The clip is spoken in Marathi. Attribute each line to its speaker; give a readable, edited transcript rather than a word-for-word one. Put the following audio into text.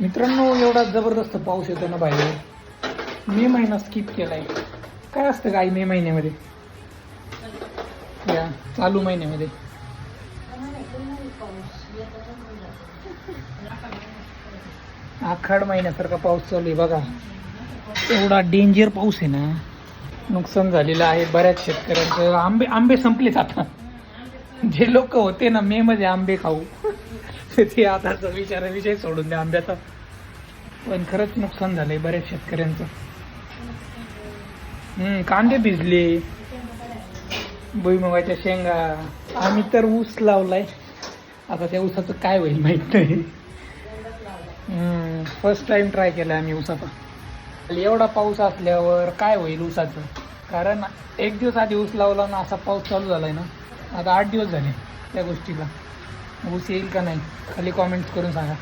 Speaker 1: मित्रांनो, एवढा जबरदस्त पाऊस येतो ना बाहेर. मे महिना स्किप केलाय. काय असतं काय मे महिन्यामध्ये, या चालू महिन्यामध्ये? आखाड महिन्यासारखा पाऊस चालू आहे बघा. एवढा डेंजर पाऊस आहे ना. नुकसान झालेलं आहे बऱ्याच शेतकऱ्यांचं. आंबे संपलेच आता. जे लोक होते ना मे मध्ये आंबे खाऊ, ते आता विषय सोडून द्या आंब्याचा. पण खरंच नुकसान झालंय बऱ्याच शेतकऱ्यांचं. कांदे भिजले, भुईमुगाच्या शेंगा. आम्ही तर ऊस लावलाय. आता त्या ऊसाचं काय होईल माहित नाही. फर्स्ट टाइम ट्राय केलाय आम्ही ऊसाचा. एवढा पाऊस असल्यावर काय होईल ऊसाचं? कारण एक दिवस आधी ऊस लावला ना, असा पाऊस चालू झालाय ना. आता 8 दिवस झाले त्या गोष्टीला. ऊस येईल का नाही खाली कॉमेंट्स करून सांगा.